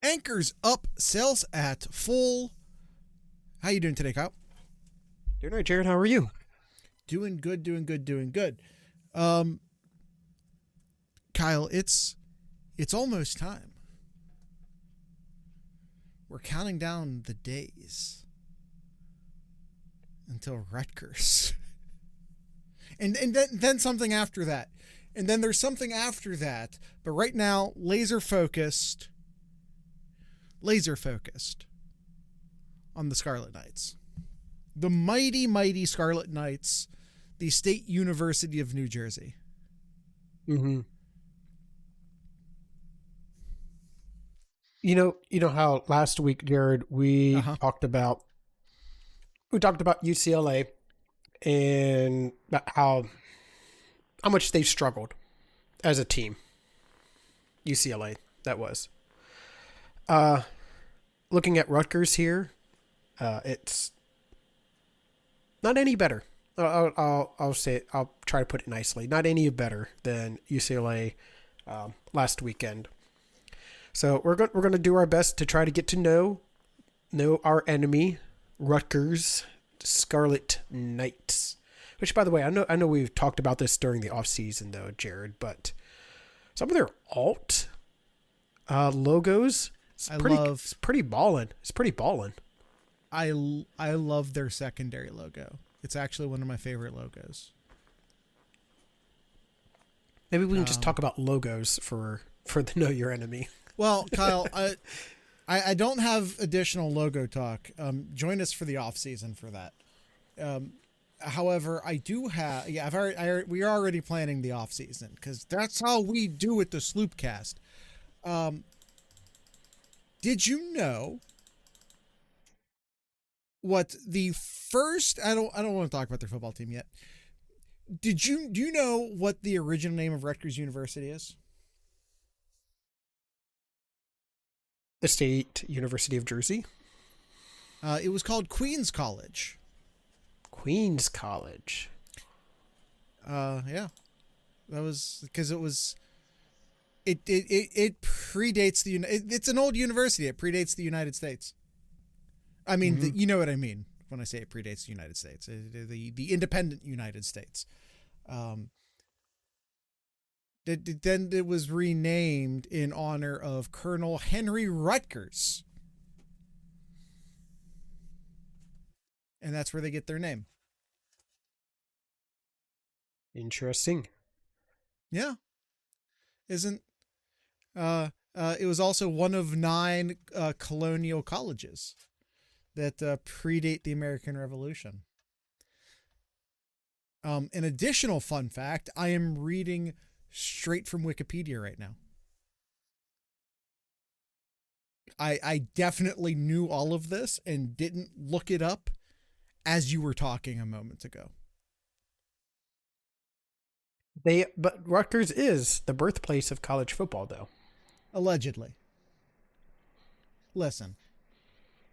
Anchors up, sales at full. How you doing today, Kyle? Doing right, Jared. How are you? Doing good, doing good, doing good. Um, Kyle, it's almost time. We're counting down the days until Rutgers, and then something after that, and then there's something after that. But right now, laser focused on the Scarlet Knights, the mighty, mighty Scarlet Knights, the State University of New Jersey. Mm-hmm. You know how last week, Jared, Uh huh. we talked about UCLA and about how much they struggled as a team. UCLA, that was. Uh, Looking at Rutgers here, it's not any better. I'll say it, I'll try to put it nicely. Not any better than UCLA last weekend. So we're going to do our best to try to get to know our enemy, Rutgers Scarlet Knights. Which, by the way, I know we've talked about this during the off season though, Jared. But some of their alt logos, I love it's pretty ballin'. It's pretty ballin'. I love their secondary logo. It's actually one of my favorite logos. Maybe we can just Um, talk about logos for the Know Your Enemy. well, Kyle, I don't have additional logo talk. Join us for the off season for that. However, I do have. Yeah, we are already planning the off season because that's how we do it. The Sloopcast. Um, did you know what the first? I don't want to talk about their football team yet. Do you know what the original name of Rutgers University is? The State University of Jersey, It was called Queens College. Queens College. Yeah, that was because it predates it's an old university. It predates the United States. I mean, Mm-hmm. you know what I mean when I say it predates the United States, the independent United States. Um, then it was renamed in honor of Colonel Henry Rutgers, and that's where they get their name. Interesting. Yeah, isn't it was also one of nine colonial colleges that predate the American Revolution. An additional fun fact: I am reading straight from Wikipedia right now. I definitely knew all of this and didn't look it up as you were talking a moment ago. But Rutgers is the birthplace of college football, though. Allegedly. Listen,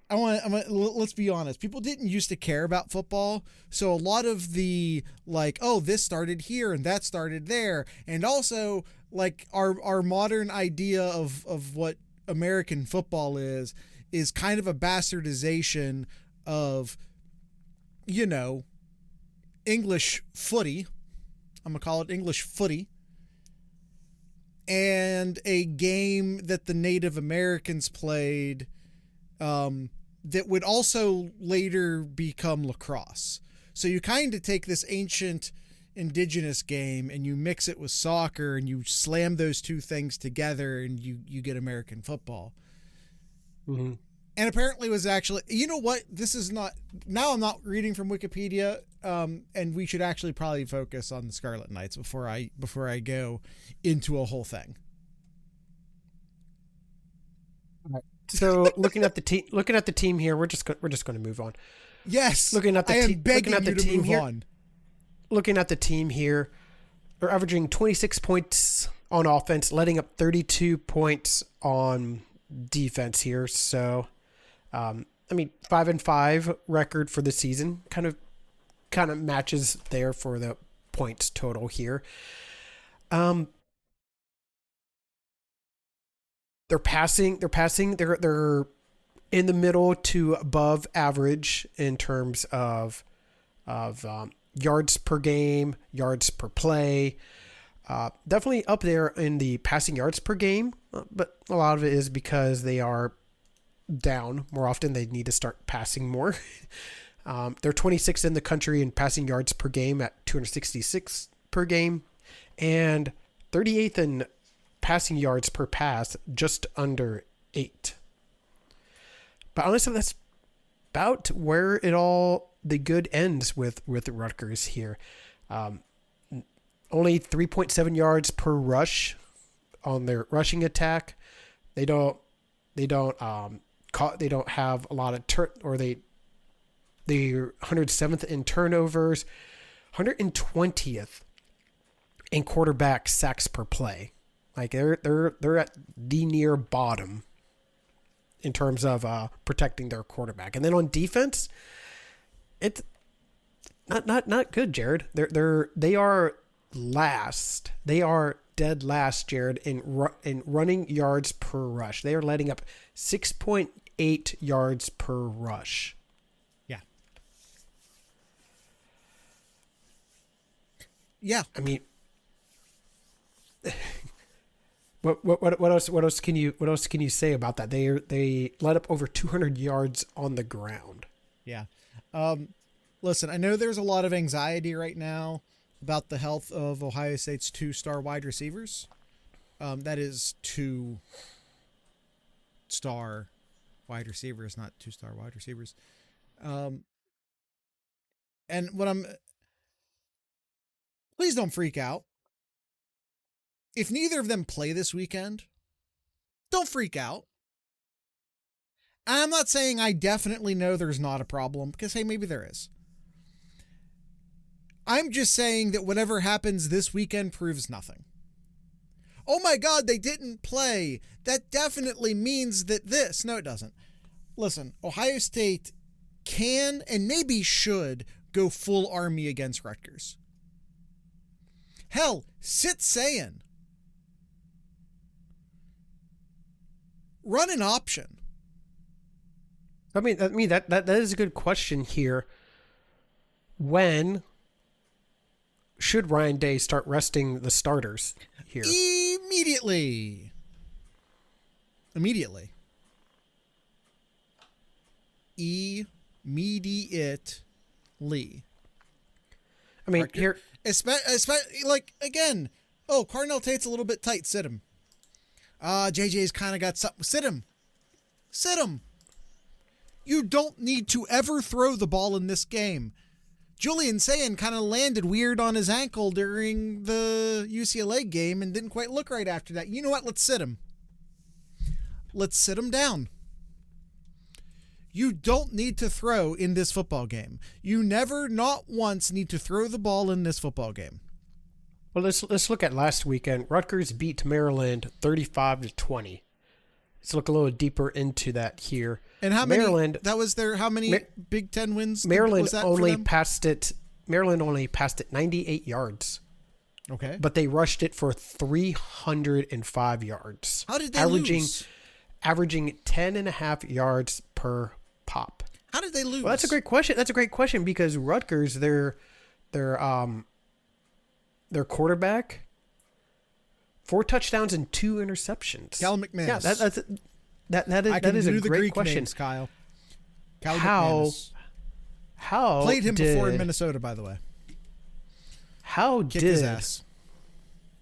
let's be honest. People didn't used to care about football, so a lot of the like, oh, this started here and that started there, and also like our modern idea of what American football is kind of a bastardization of you know English footy. I'm gonna call it English footy, and a game that the Native Americans played that would also later become lacrosse. So you kind of take this ancient indigenous game and you mix it with soccer and you slam those two things together and you get American football. Mm-hmm. And apparently was actually, you know what? This is not, now I'm not reading from Wikipedia. And we should actually probably focus on the Scarlet Knights before I go into a whole thing. So looking at the team here, we're just going to move on. Yes, Looking at I the am team, looking begging at the you to team move here, on. looking at the team here, they're averaging 26 points on offense, letting up 32 points on defense here. So, I mean, 5-5 record for the season, kind of matches there for the points total here. Um, They're passing. They're in the middle to above average in terms of yards per game, yards per play. Definitely up there in the passing yards per game, but a lot of it is because they are down more often. They need to start passing more. They're 26th in the country in passing yards per game at 266 per game, and 38th in passing yards per pass, just under 8. But honestly, that's about where the good ends with Rutgers here. Only 3.7 yards per rush on their rushing attack. They don't have a lot of they're 107th in turnovers, 120th in quarterback sacks per play. Like they're at the near bottom in terms of protecting their quarterback. And then on defense, it's not good, Jared. They are last. They are dead last, Jared, in running yards per rush. They are letting up 6.8 yards per rush. Yeah. Yeah. I mean, what else can you say about that? They let up over 200 yards on the ground. Yeah. Listen, I know there's a lot of anxiety right now about the health of Ohio State's 2-star wide receivers. That is 2-star wide receivers, not 2-star wide receivers. And please don't freak out. If neither of them play this weekend, don't freak out. I'm not saying I definitely know there's not a problem, because, hey, maybe there is. I'm just saying that whatever happens this weekend proves nothing. Oh my God, they didn't play. That definitely means that this. No, it doesn't. Listen, Ohio State can and maybe should go full army against Rutgers. Hell, sit saying. Run an option. I mean that is a good question here. When should Ryan Day start resting the starters here? Immediately. I mean, Rutgers, here, especially like again. Oh, Cardinal Tate's a little bit tight. Sit him. JJ's kind of got something. Sit him. You don't need to ever throw the ball in this game. Julian Sayin kind of landed weird on his ankle during the UCLA game and didn't quite look right after that. You know what? Let's sit him. Let's sit him down. You don't need to throw in this football game. You never, not once, need to throw the ball in this football game. Well, let's look at last weekend. Rutgers beat Maryland 35-20. Let's look a little deeper into that here. And how many? That was their how many Big Ten wins? Maryland only passed it 98 yards. Okay, but they rushed it for 305 yards. How did they lose? Averaging 10.5 yards per pop. How did they lose? Well, that's a great question because Rutgers, their quarterback, 4 touchdowns and 2 interceptions. Cal McManus. Yeah, that is a great question, names, Kyle. Cal McManus. How played him before in Minnesota, by the way. How Kicked his did ass.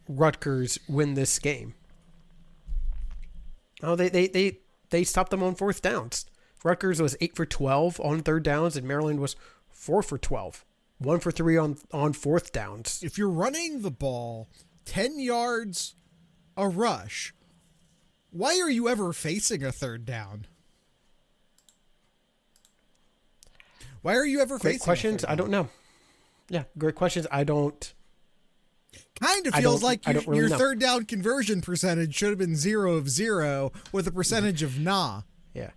Rutgers win this game? Oh, they stopped them on 4th downs. Rutgers was 8 for 12 on 3rd downs, and Maryland was 4 for 12, 1 for 3 on 4th downs. If you're running the ball 10 yards a rush, why are you ever facing a 3rd down? Why are you ever Great facing questions. I don't know. Yeah, great questions. I don't. Kind of feels like your really know. 3rd down conversion percentage should have been 0 of 0 with a percentage of nah. Yeah,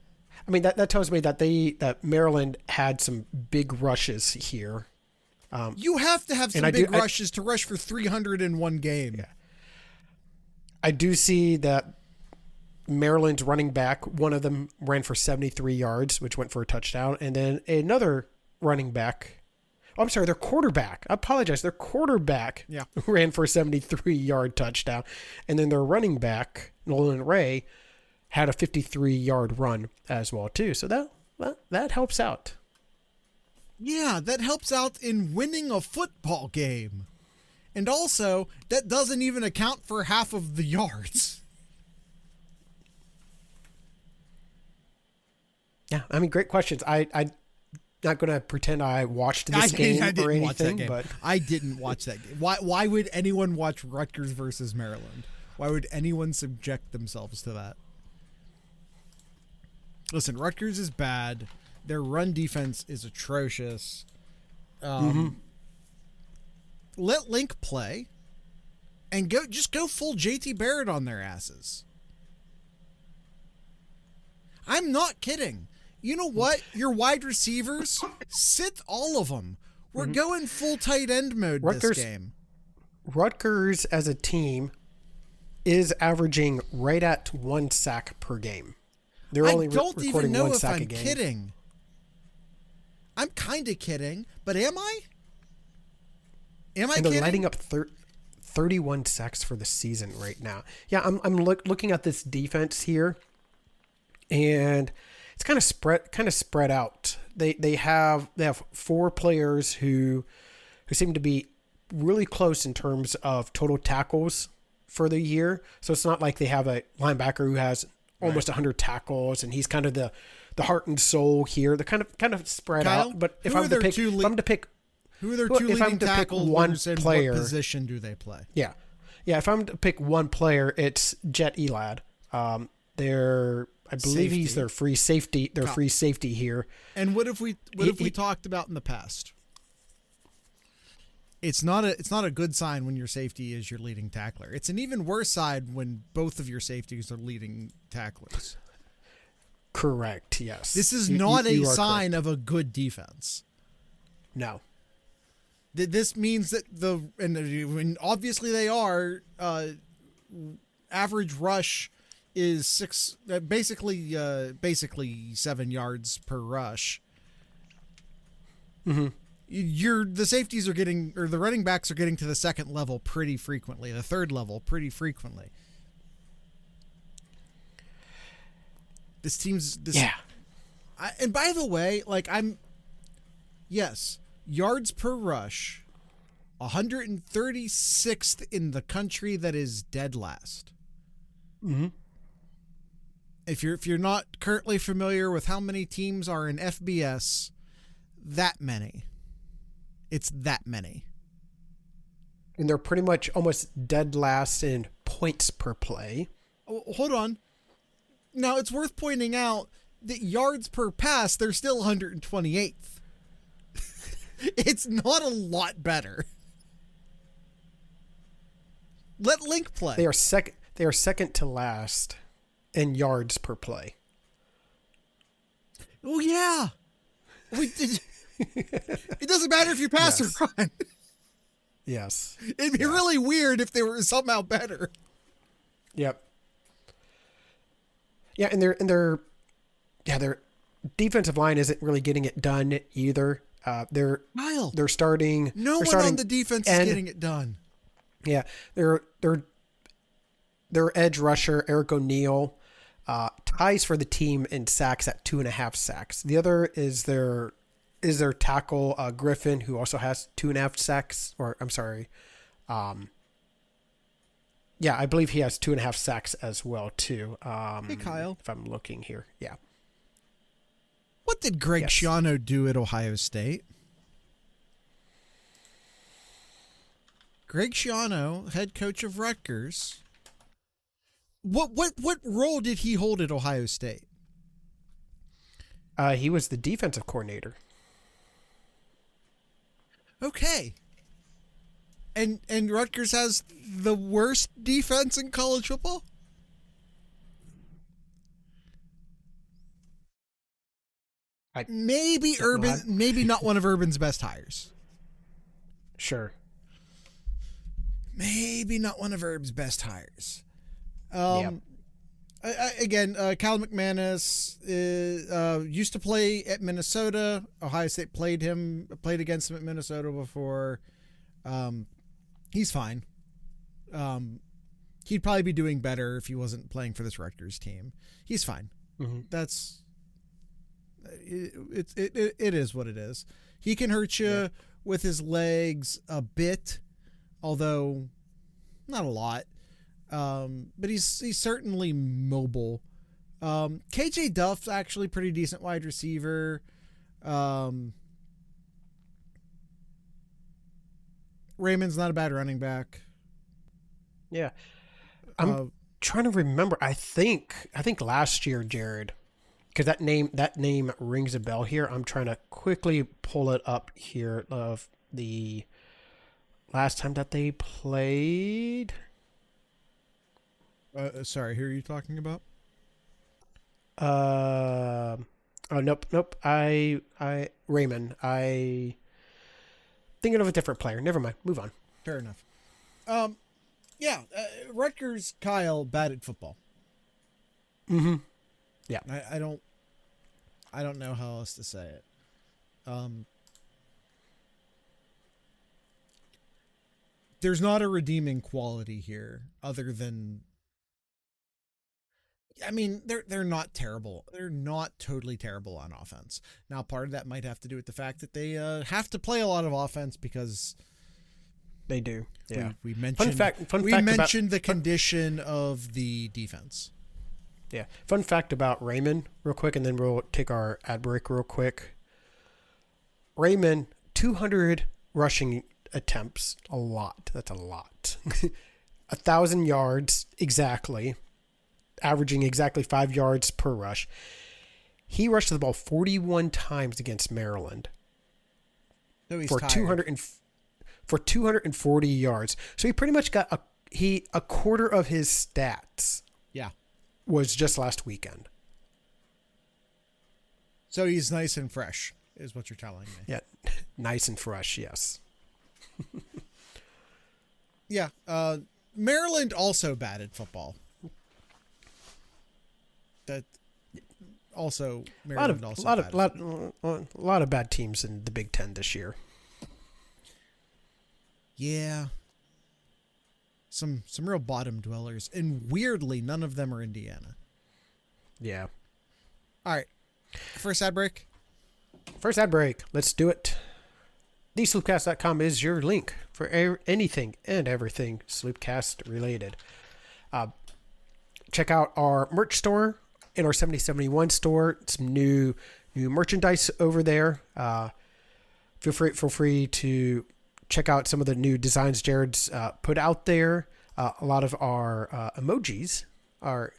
I mean that tells me that Maryland had some big rushes here. You have to have some big rushes to rush for 300 in one game. Yeah. I do see that Maryland's running back, one of them ran for 73 yards, which went for a touchdown. And then another running back, their quarterback. I apologize. Their quarterback ran for a 73-yard touchdown. And then their running back, Nolan Ray, had a 53-yard run as well, too. So that helps out. Yeah, that helps out in winning a football game. And also, that doesn't even account for half of the yards. Yeah, I mean, great questions. I'm not going to pretend I watched this game or anything, but I didn't watch that game. Why would anyone watch Rutgers versus Maryland? Why would anyone subject themselves to that? Listen, Rutgers is bad. Their run defense is atrocious. Let Link play and go full JT Barrett on their asses. I'm not kidding. You know what? Your wide receivers, sit all of them. We're going full tight end mode this game. Rutgers as a team is averaging right at 1 sack per game. They're only don't even recording know 1 if sack I'm a game. kidding. I'm kind of kidding, but am I? Am I and kidding? they're lighting up 31 sacks for the season right now. Yeah, I'm looking at this defense here, and it's kind of spread out. They have 4 players who seem to be really close in terms of total tackles for the year. So it's not like they have a linebacker who has almost 100 tackles, and he's kind of the heart and soul here. They're kind of spread Kyle, out. But if I'm to pick who are their two leading tackles and player, what position do they play? Yeah. If I'm to pick one player, it's Jet Elad. I believe he's their free safety. Their free safety here. And what have we talked about in the past? It's not a good sign when your safety is your leading tackler. It's an even worse sign when both of your safeties are leading tacklers. Correct. Yes. This is not a sign of a good defense. No. This means that and obviously they are average rush is basically 7 yards per rush. Mm-hmm. The safeties are getting, or the running backs are getting to the second level pretty frequently, the third level pretty frequently. This team's and by the way, yards per rush, 136th in the country that is dead last. Mm-hmm. If you're not currently familiar with how many teams are in FBS, that many. It's that many. And they're pretty much almost dead last in points per play. Oh, hold on. Now, it's worth pointing out that yards per pass, they're still 128th. It's not a lot better. Let Link play. They are second to last in yards per play. Oh, yeah. It doesn't matter if you pass or run. Yes. It'd be really weird if they were somehow better. Yep. Yeah, and their defensive line isn't really getting it done either. They're starting. No one on the defense is getting it done. Yeah, their edge rusher Eric O'Neal ties for the team in sacks at 2.5 sacks. The other is their tackle Griffin, who also has 2.5 sacks. Or I'm sorry, I believe he has 2.5 sacks as well too. Hey Kyle, if I'm looking here, yeah. What did Greg Schiano do at Ohio State? Greg Schiano, head coach of Rutgers. What role did he hold at Ohio State? He was the defensive coordinator. Okay. And Rutgers has the worst defense in college football? Maybe not one of Urban's best hires. Sure. Maybe not one of Urban's best hires. Again, Cal McManus used to play at Minnesota. Ohio State played against him at Minnesota before. He's fine. He'd probably be doing better if he wasn't playing for this Rutgers team. He's fine. Mm-hmm. That's it is what it is. He can hurt you with his legs a bit, although not a lot. But he's certainly mobile. KJ Duff's actually pretty decent wide receiver. Raymond's not a bad running back. Yeah. I'm trying to remember. I think last year, Jared, because that name rings a bell here. I'm trying to quickly pull it up here of the last time that they played. Sorry, who are you talking about? Oh, nope. Raymond. I thinking of a different player. Never mind. Move on. Fair enough. Yeah, Rutgers Kyle bad at football. Mm-hmm. Yeah. I don't know how else to say it. There's not a redeeming quality here other than, I mean, they're not terrible. They're not totally terrible on offense. Now, part of that might have to do with the fact that they have to play a lot of offense because they do. Yeah. We mentioned the condition of the defense. Yeah. Fun fact about Raymond real quick, and then we'll take our ad break real quick. Raymond, 200 rushing attempts. A lot. That's a lot. 1,000 yards exactly. Averaging exactly 5 yards per rush. He rushed the ball 41 times against Maryland. So he's for tired. For 240 yards. So he pretty much got a quarter of his stats. Yeah. Was just last weekend. So he's nice and fresh, is what you're telling me. Yeah. Nice and fresh, yes. Yeah. Maryland also bad at football. That also Maryland a lot of bad teams in the Big Ten this year. Yeah. Some real bottom dwellers, and weirdly none of them are Indiana. Yeah. All right. First ad break. Let's do it. TheSloopcast.com is your link for anything and everything Sloopcast related. Check out our merch store in our 7071 store. Some new merchandise over there. Feel free to check out some of the new designs Jared's put out there. A lot of our emojis are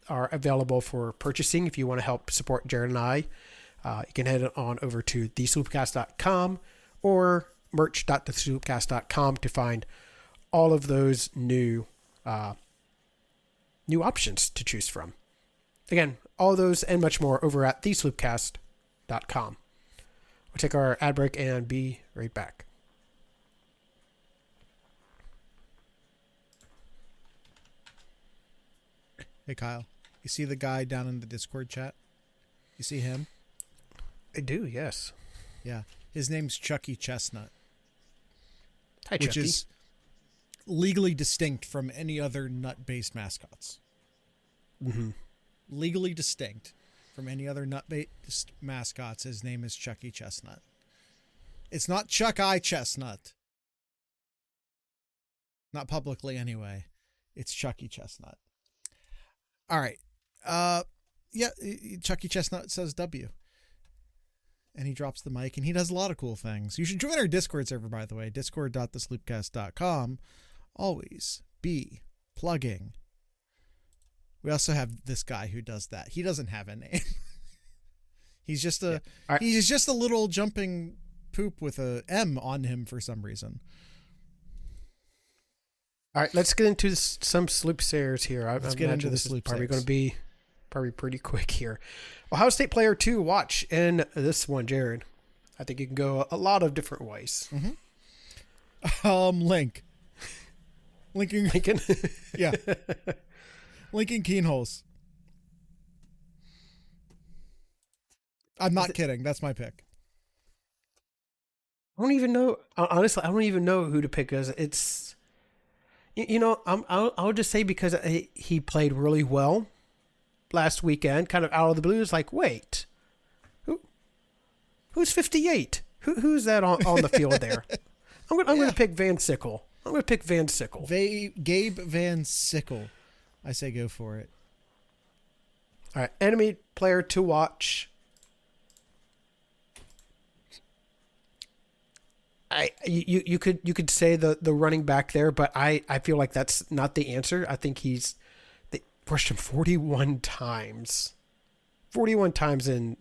available for purchasing if you want to help support Jared and I. You can head on over to thesloopcast.com or merch.thesloopcast.com to find all of those new options to choose from. Again, all those and much more over at thesloopcast.com. We'll take our ad break and be right back. Hey, Kyle. You see the guy down in the Discord chat? You see him? I do, yes. Yeah. His name's Chucky Chestnut. Hi, which Chucky. is legally distinct from any other nut-based mascots. Mm-hmm. Legally distinct from any other nut-based mascots. His name is Chucky Chestnut. It's not Chuck I Chestnut. Not publicly, anyway. It's Chucky Chestnut. All right. Yeah, Chucky Chestnut says W. And he drops the mic, and he does a lot of cool things. You should join our Discord server, by the way, discord.thesloopcast.com. Always be plugging. We also have this guy who does that. He doesn't have a name. He's just a he's just a little jumping poop with a M on him for some reason. All right, let's get into some sloop sayers here. Let's get into the sloop. sloop Probably sayers. going to be pretty quick here. Ohio State player 2, watch in this one, Jared. I think you can go a lot of different ways. Mm-hmm. Lincoln. Lincoln. Yeah. Lincoln Keenholz. I'm not kidding. That's my pick. I don't even know. Honestly, I don't even know who to pick because it's, I'll just say because he played really well last weekend, kind of out of the blue. It's like, wait, who's 58? Who's that on the field there? I'm going to pick Van Sickle. I'm going to pick Van Sickle. Gabe Van Sickle. I say go for it. All right, enemy player to watch. You could say the running back there, but I feel like that's not the answer. I think they rushed him 41 times. 41 times in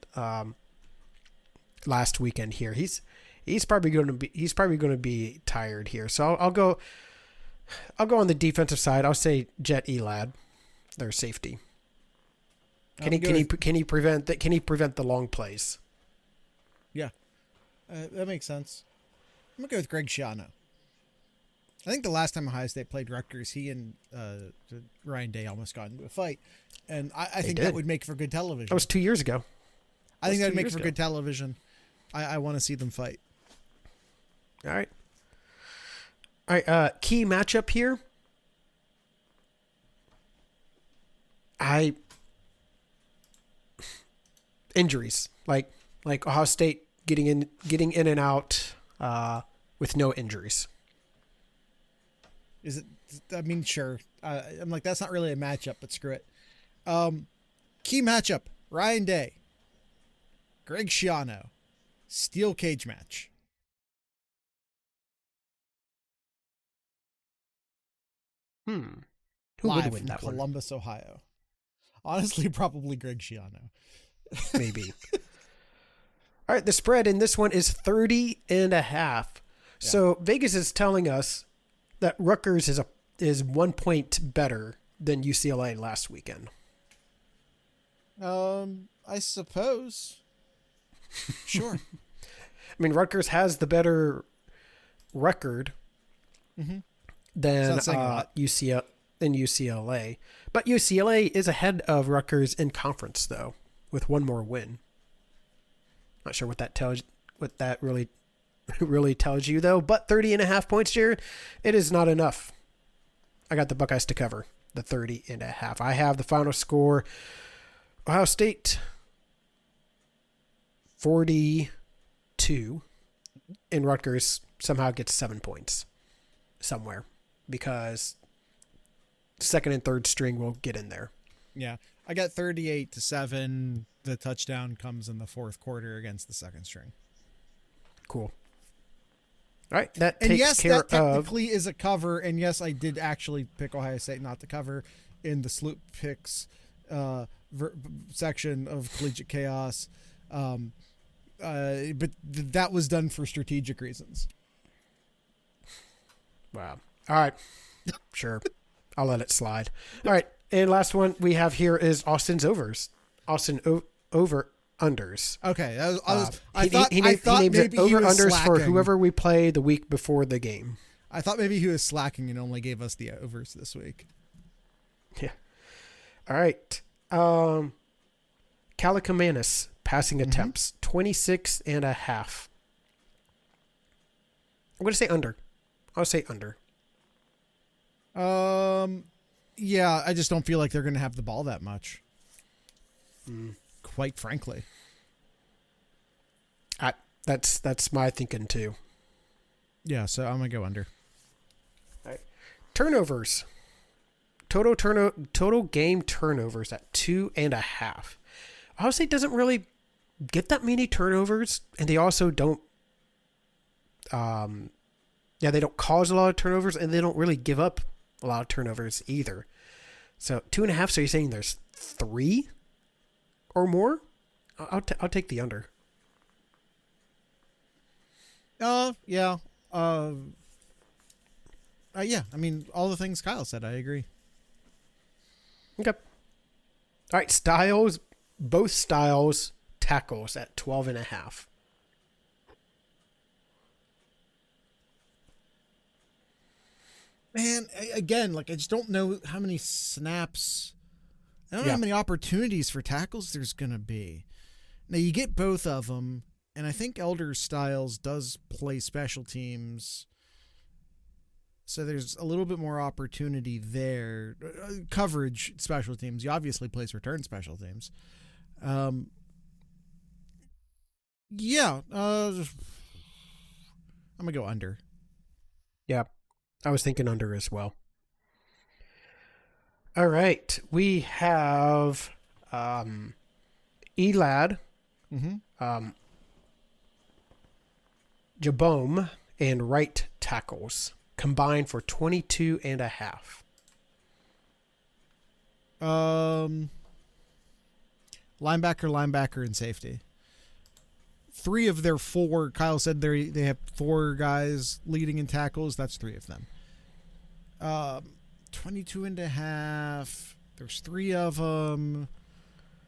last weekend here. He's probably going to be tired here. So I'll go on the defensive side. I'll say Jet Elad, their safety. Can he prevent the long plays? Yeah. That makes sense. I'm going to go with Greg Schiano. I think the last time Ohio State played Rutgers, he and Ryan Day almost got into a fight. And I think that would make for good television. That was 2 years ago. I think that would make for good television. I want to see them fight. All right. Key matchup here. Injuries. Like Ohio State getting in and out with no injuries. Is it? I mean, sure. I'm like, that's not really a matchup, but screw it. Key matchup: Ryan Day, Greg Schiano, steel cage match. Who Live would win from that Columbus, Ohio. Honestly, probably Greg Schiano. Maybe. All right, the spread in this one is 30.5. Yeah. So Vegas is telling us that Rutgers is 1 point better than UCLA last weekend. I suppose. Sure. I mean, Rutgers has the better record than UCLA. But UCLA is ahead of Rutgers in conference, though, with one more win. Not sure what that really tells you, though. But 30.5 points here, it is not enough. I got the Buckeyes to cover the 30.5. I have the final score: Ohio State 42, and Rutgers somehow gets 7 points somewhere because second and third string will get in there. Yeah, I got 38-7. The touchdown comes in the fourth quarter against the second string. Cool. All right, that takes care that technically is a cover, and yes, I did actually pick Ohio State not to cover in the Sloop Picks section of Collegiate Chaos, but that was done for strategic reasons. Wow. All right, sure, I'll let it slide. All right, and last one we have here is Austin's overs. Over unders. Okay, I thought maybe over unders for whoever we play the week before the game. I thought maybe he was slacking and only gave us the overs this week. Yeah. All right. Kalikomanis passing attempts 26.5. I'm going to say under. I'll say under. Yeah, I just don't feel like they're going to have the ball that much. Quite frankly. That's my thinking too. Yeah, so I'm going to go under. All right. Turnovers. Total game turnovers at 2.5. Ohio State doesn't really get that many turnovers, and they also don't they don't cause a lot of turnovers, and they don't really give up a lot of turnovers either. So 2.5. So you're saying there's 3 or more? I'll take the under. Yeah. Yeah. I mean, all the things Kyle said, I agree. Okay. All right. Both styles tackles at 12.5. Man, again, like, I just don't know how many snaps. I don't know how many opportunities for tackles there's going to be. Now you get both of them, and I think Elder Styles does play special teams, so there's a little bit more opportunity there. Coverage special teams. He obviously plays return special teams. Yeah, I'm gonna go under. Yeah, I was thinking under as well. All right, we have Elad, Jabome, and right tackles combined for 22.5. Linebacker, and safety. 3 of their 4. Kyle said they have 4 guys leading in tackles. That's 3 of them. 22.5. There's 3 of them.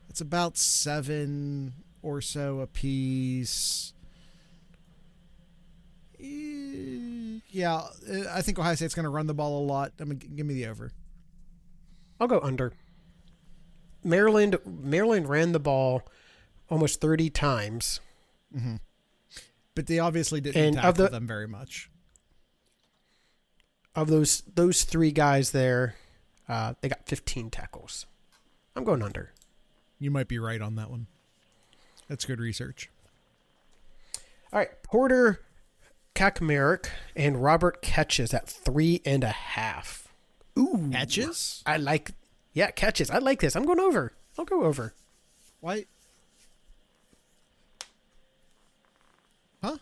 It's about 7 or so a piece. Yeah, I think Ohio State's going to run the ball a lot. Give me the over. I'll go under. Maryland ran the ball almost 30 times. Mm-hmm. But they obviously didn't tackle them very much. Of those 3 guys there, they got 15 tackles. I'm going under. You might be right on that one. That's good research. All right, Porter Kaczmarek and Robert Catches at 3.5. Ooh, catches? Catches. I like this. I'm going over. I'll go over. Why? Huh?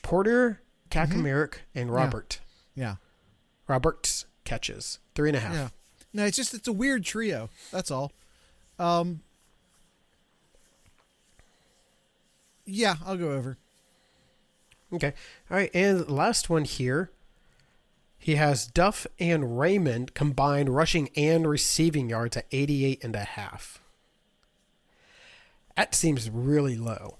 Porter, Kaczmarek, and Robert. Yeah. Robert's Catches. 3.5. Yeah. No, it's a weird trio. That's all. Yeah, I'll go over. Okay. All right. And the last one here. He has Duff and Raymond combined rushing and receiving yards at 88.5. That seems really low.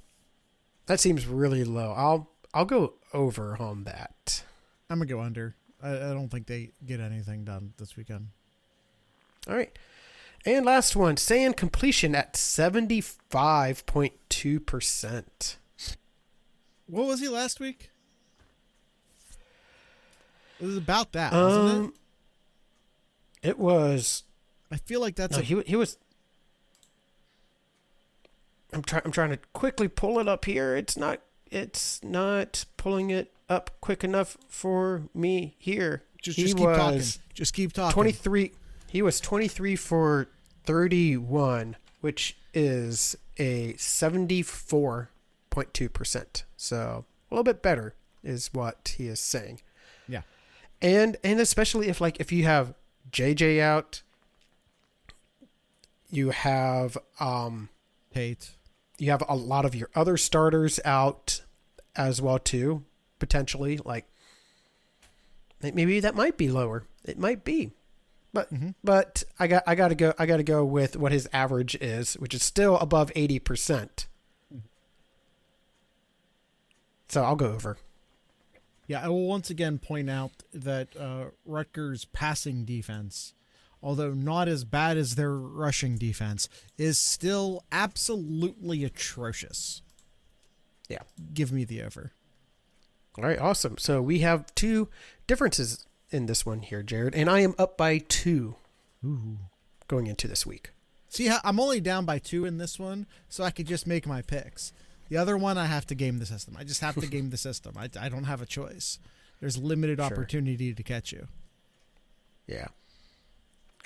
I'll go over on that. I'm going to go under. I don't think they get anything done this weekend. All right. And last one, sand completion at 75.2%. What was he last week? It was about that, wasn't it? It was. I feel like that's he was. I'm trying to quickly pull it up here. It's not pulling it up quick enough for me here. Just keep talking. Just keep talking. 23. He was 23 for 31, which is a 74.2%. So a little bit better is what he is saying. Yeah. And especially if you have JJ out, you have Tate. You have a lot of your other starters out as well too, potentially. Like maybe that might be lower. It might be. But I gotta go with what his average is, which is still above 80%. So I'll go over. Yeah, I will once again point out that Rutgers' passing defense, although not as bad as their rushing defense, is still absolutely atrocious. Yeah. Give me the over. All right, awesome. So we have 2 differences in this one here, Jared, and I am up by 2 going into this week. See, I'm only down by 2 in this one, so I could just make my picks. The other one, I have to game the system. I just have to game the system. I don't have a choice. There's limited opportunity to catch you. Yeah.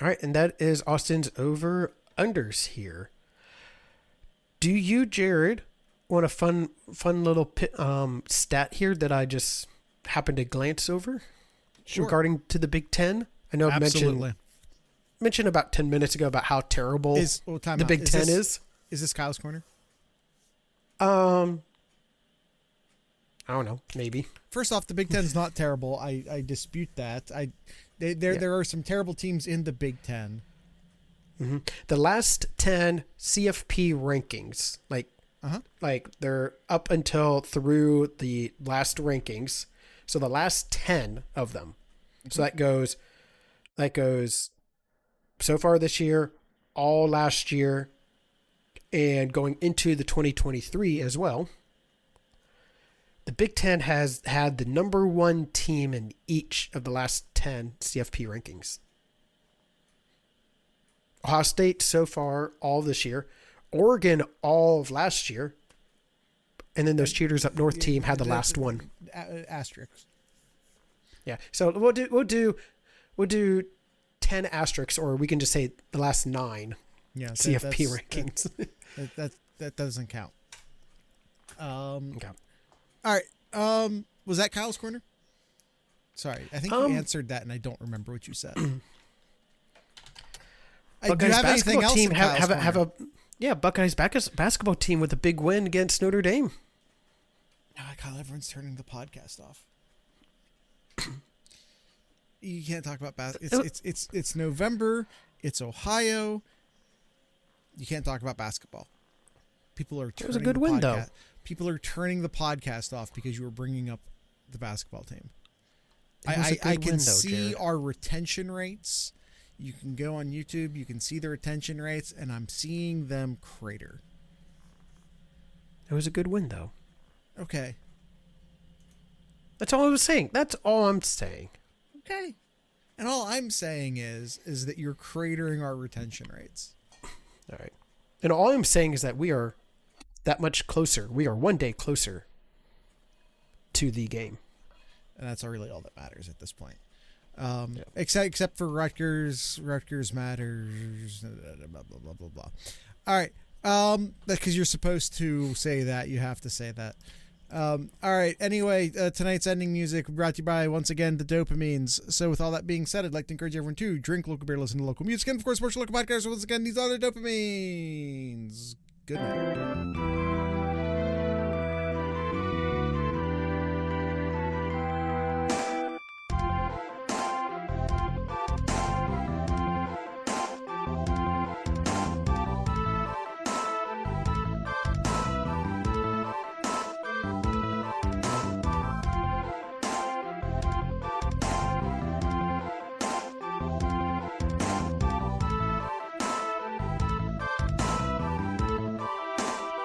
All right, and that is Austin's over-unders here. Do you, Jared, want a fun little stat here that I just happened to glance over? Sure. Regarding to the Big Ten? I know I mentioned about 10 minutes ago about how terrible the Big Ten is. Is this Kyle's Corner? I don't know. Maybe. First off, the Big Ten's not terrible. I dispute that. There are some terrible teams in the Big Ten. Mm-hmm. The last 10 CFP rankings, like they're up until through the last rankings. So the last 10 of them. Mm-hmm. So that goes so far this year, all last year, And going into the 2023 as well, the Big Ten has had the number one team in each of the last 10 CFP rankings. Ohio State so far all this year, Oregon all of last year, and then those cheaters up north team had the last one. Asterisks. Yeah, so we'll do 10 asterisks, or we can just say the last 9 CFP rankings. That doesn't count. Okay. All right. Was that Kyle's corner? Sorry, I think you answered that, and I don't remember what you said. Do you have anything else? Team have a Buckeyes basketball team with a big win against Notre Dame. Kyle, everyone's turning the podcast off. You can't talk about basketball. It's November. It's Ohio. You can't talk about basketball. People are turning it was a good win, though. People are turning the podcast off because you were bringing up the basketball team. I can see our retention rates. You can go on YouTube. You can see the retention rates, and I'm seeing them crater. It was a good win, though. Okay. That's all I was saying. That's all I'm saying. Okay. And all I'm saying is that you're cratering our retention rates. All right. And all I'm saying is that we are that much closer. We are one day closer to the game. And that's really all that matters at this point. Except for Rutgers. Rutgers matters. Blah, blah, blah, blah, blah. All right. Because you're supposed to say that. You have to say that. All right. Anyway, tonight's ending music brought to you by, once again, the Dopamines. So with all that being said, I'd like to encourage everyone to drink local beer, listen to local music, and of course, watch local podcasts. So once again, these are the Dopamines. Good night.